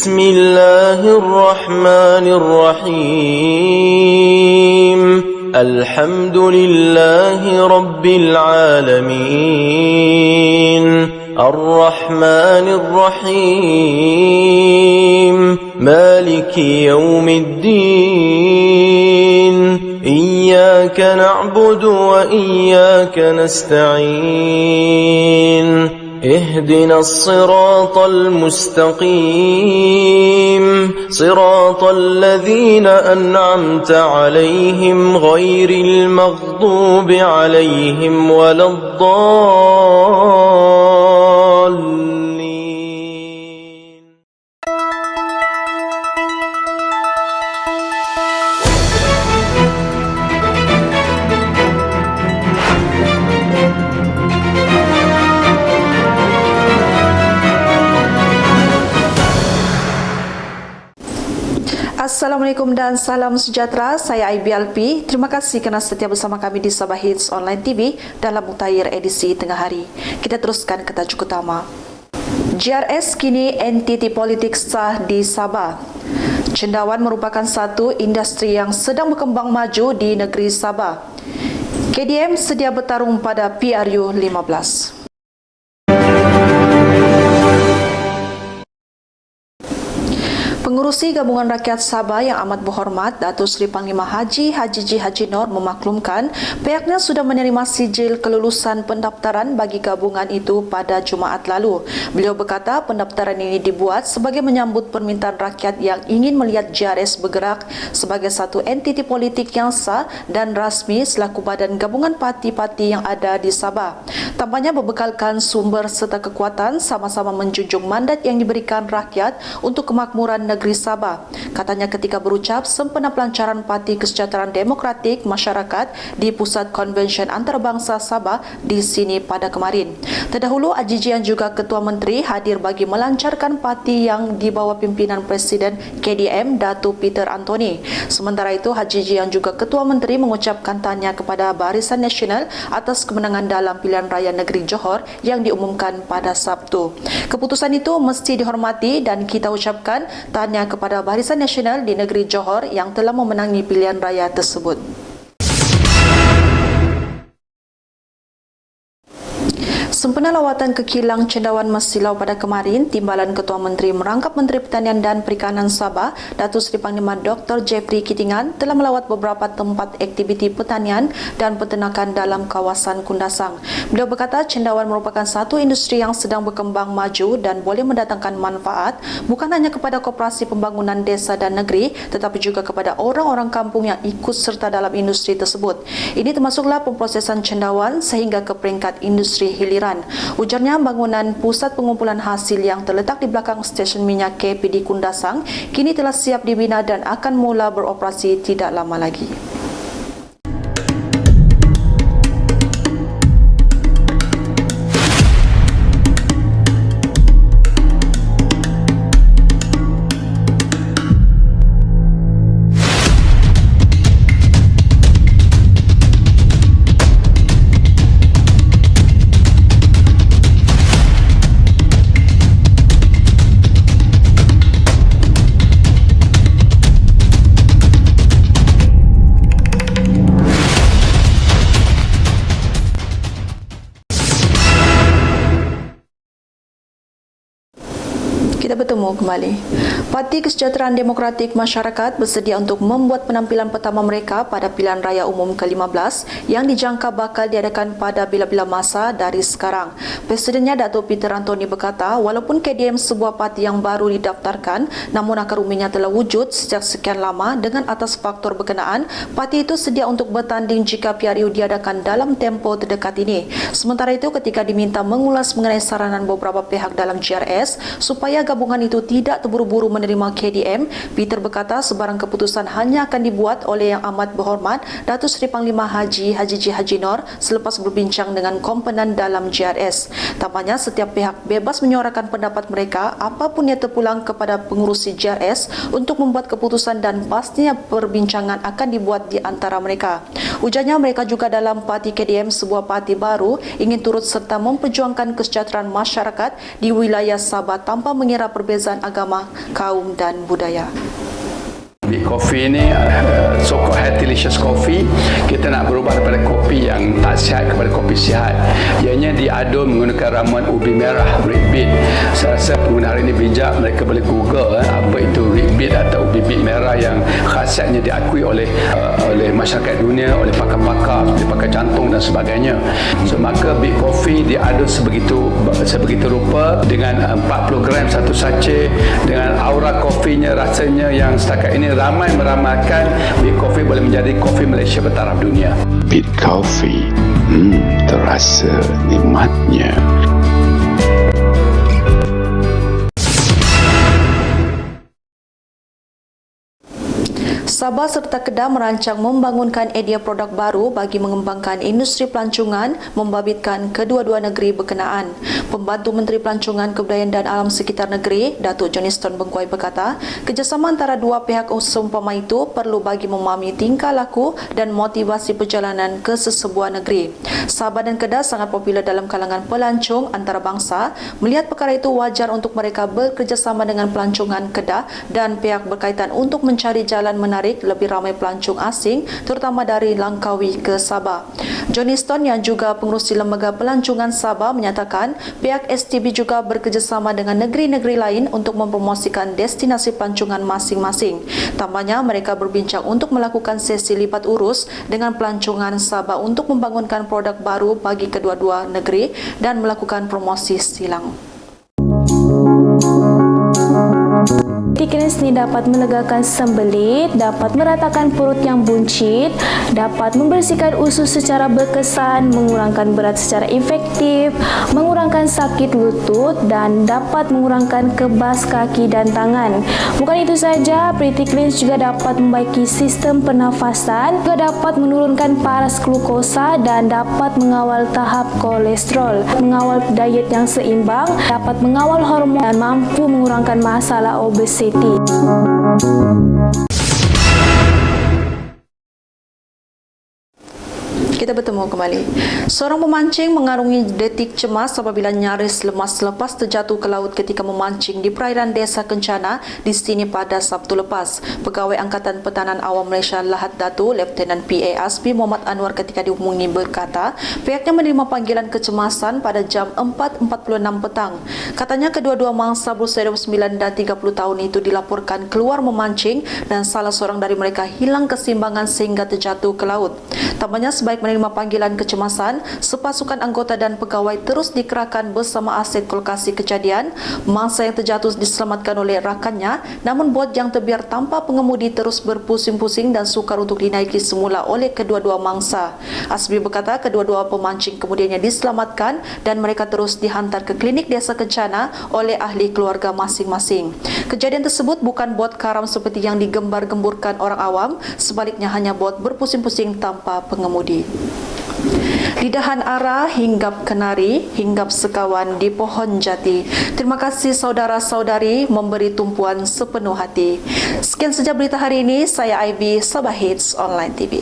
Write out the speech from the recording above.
Bismillahirrahmanirrahim. Alhamdulillahi Rabbil Alamin. Ar-Rahmanir-Rahim. Maliki Yawmiddin. Iyyaka na'budu wa iyyaka nasta'in. اهدنا الصراط المستقيم صراط الذين أنعمت عليهم غير المغضوب عليهم ولا الضالين. Assalamualaikum dan salam sejahtera. Saya IBLP. Terima kasih kerana setia bersama kami di Sabah Hits Online TV dalam Mutakhir edisi tengah hari. Kita teruskan ke tajuk utama. JRS kini entiti politik sah di Sabah. Cendawan merupakan satu industri yang sedang berkembang maju di negeri Sabah. KDM sedia bertarung pada PRU 15. Pengurusi Gabungan Rakyat Sabah yang amat berhormat Datuk Seri Panglima Haji Haji Nur memaklumkan pihaknya sudah menerima sijil kelulusan pendaftaran bagi gabungan itu pada Jumaat lalu. Beliau berkata pendaftaran ini dibuat sebagai menyambut permintaan rakyat yang ingin melihat JRS bergerak sebagai satu entiti politik yang sah dan rasmi selaku badan gabungan parti-parti yang ada di Sabah. Tampaknya berbekalkan sumber serta kekuatan sama-sama menjunjung mandat yang diberikan rakyat untuk kemakmuran negeri Sabah. Katanya ketika berucap sempena pelancaran Parti Kesejahteraan Demokratik Masyarakat di Pusat Konvensyen Antarabangsa Sabah di sini pada kemarin. Terdahulu Haji yang juga Ketua Menteri hadir bagi melancarkan parti yang di bawah pimpinan Presiden KDM Datuk Peter Anthony. Sementara itu Haji yang juga Ketua Menteri mengucapkan tahniah kepada Barisan Nasional atas kemenangan dalam pilihan raya negeri Johor yang diumumkan pada Sabtu. Keputusan itu mesti dihormati dan kita ucapkan tahniah kepada Barisan Nasional di negeri Johor yang telah memenangi pilihan raya tersebut. Sempena lawatan ke kilang Cendawan Masilau pada kemarin, Timbalan Ketua Menteri merangkap Menteri Pertanian dan Perikanan Sabah, Datuk Seri Panglima Dr. Jeffrey Kitingan telah melawat beberapa tempat aktiviti pertanian dan peternakan dalam kawasan Kundasang. Beliau berkata Cendawan merupakan satu industri yang sedang berkembang maju dan boleh mendatangkan manfaat bukan hanya kepada koperasi pembangunan desa dan negeri tetapi juga kepada orang-orang kampung yang ikut serta dalam industri tersebut. Ini termasuklah pemprosesan Cendawan sehingga ke peringkat industri hiliran. Ujarnya bangunan pusat pengumpulan hasil yang terletak di belakang stesen minyak KPD Kundasang kini telah siap dibina dan akan mula beroperasi tidak lama lagi. Kita bertemu kembali. Parti Kesejahteraan Demokratik Masyarakat bersedia untuk membuat penampilan pertama mereka pada pilihan raya umum ke-15 yang dijangka bakal diadakan pada bila-bila masa dari sekarang. Presidennya Datuk Peter Anthony berkata, walaupun KDM sebuah parti yang baru didaftarkan, namun akar umumnya telah wujud sejak sekian lama dengan atas faktor berkenaan, parti itu sedia untuk bertanding jika PRU diadakan dalam tempoh terdekat ini. Sementara itu, ketika diminta mengulas mengenai saranan beberapa pihak dalam JRS supaya gabungan itu tidak terburu-buru menerima KDM, Peter berkata sebarang keputusan hanya akan dibuat oleh Yang Amat Berhormat Datuk Seri Panglima Haji Haji Nur selepas berbincang dengan komponen dalam JRS. Tampaknya setiap pihak bebas menyuarakan pendapat mereka apapun yang terpulang kepada pengurusi JRS untuk membuat keputusan dan pastinya perbincangan akan dibuat di antara mereka. Ujarnya mereka juga dalam parti KDM, sebuah parti baru, ingin turut serta memperjuangkan kesejahteraan masyarakat di wilayah Sabah tanpa mengira perbezaan agama, kaum dan budaya. Big Coffee ni so-called healthy-licious coffee. Kita nak berubah daripada kopi yang tak sihat kepada kopi sihat. Ianya diadun menggunakan ramuan ubi merah, red beet. Saya rasa pengguna hari ini bijak, mereka boleh google apa itu red beet atau ubi beet merah yang khasiatnya diakui oleh masyarakat dunia, oleh pakar-pakar seperti pakar jantung dan sebagainya. So maka Big Coffee diadun sebegitu rupa dengan 40 gram satu sachet, dengan aura kopinya, rasanya yang setakat ini ramai meramalkan Big Coffee boleh menjadi kopi Malaysia bertaraf dunia. Big Coffee, terasa nikmatnya. Sabah serta Kedah merancang membangunkan idea produk baru bagi mengembangkan industri pelancongan membabitkan kedua-dua negeri berkenaan. Pembantu Menteri Pelancongan, Kebudayaan dan Alam Sekitar Negeri, Datuk Johnston Bengkuai berkata, kerjasama antara dua pihak seumpama itu perlu bagi memahami tingkah laku dan motivasi perjalanan ke sesebuah negeri. Sabah dan Kedah sangat popular dalam kalangan pelancong antarabangsa. Melihat perkara itu, wajar untuk mereka bekerjasama dengan pelancongan Kedah dan pihak berkaitan untuk mencari jalan menarik lebih ramai pelancong asing terutama dari Langkawi ke Sabah. Johnston yang juga pengerusi Lembaga Pelancongan Sabah menyatakan pihak STB juga bekerjasama dengan negeri-negeri lain untuk mempromosikan destinasi pelancongan masing-masing. Tambahnya, mereka berbincang untuk melakukan sesi libat urus dengan pelancongan Sabah untuk membangunkan produk baru bagi kedua-dua negeri dan melakukan promosi silang. Tikens ni dapat melegakan sembelit, dapat meratakan perut yang buncit, dapat membersihkan usus secara berkesan, mengurangkan berat secara efektif, mengurangkan sakit lutut dan dapat mengurangkan kebas kaki dan tangan. Bukan itu saja, Pretty Cleanse juga dapat membaiki sistem pernafasan, juga dapat menurunkan paras glukosa dan dapat mengawal tahap kolesterol, mengawal diet yang seimbang, dapat mengawal hormon dan mampu mengurangkan masalah obesiti. Kita bertemu kembali. Seorang pemancing mengarungi detik cemas apabila nyaris lemas selepas terjatuh ke laut ketika memancing di perairan Desa Kencana di sini pada Sabtu lepas. Pegawai Angkatan Pertahanan Awam Malaysia Lahad Datu, Lieutenant PA Asbi Muhammad Anwar ketika dihubungi berkata, pihaknya menerima panggilan kecemasan pada jam 4.46 petang. Katanya kedua-dua mangsa berusia 29 dan 30 tahun itu dilaporkan keluar memancing dan salah seorang dari mereka hilang keseimbangan sehingga terjatuh ke laut. Tambahnya, sebaik menerima panggilan kecemasan, sepasukan anggota dan pegawai terus dikerahkan bersama aset ke lokasi kejadian. Mangsa yang terjatuh diselamatkan oleh rakannya, namun bot yang terbiar tanpa pengemudi terus berpusing-pusing dan sukar untuk dinaiki semula oleh kedua-dua mangsa. Asbi berkata kedua-dua pemancing kemudiannya diselamatkan dan mereka terus dihantar ke klinik Desa Kencana oleh ahli keluarga masing-masing. Kejadian tersebut bukan bot karam seperti yang digembar-gemburkan orang awam, sebaliknya hanya bot berpusing-pusing tanpa pengemudi. Lidahan ara hinggap kenari, hinggap sekawan di pohon jati. Terima kasih saudara-saudari memberi tumpuan sepenuh hati. Sekian saja berita hari ini. Saya Ivy, Sabah Hits Online TV.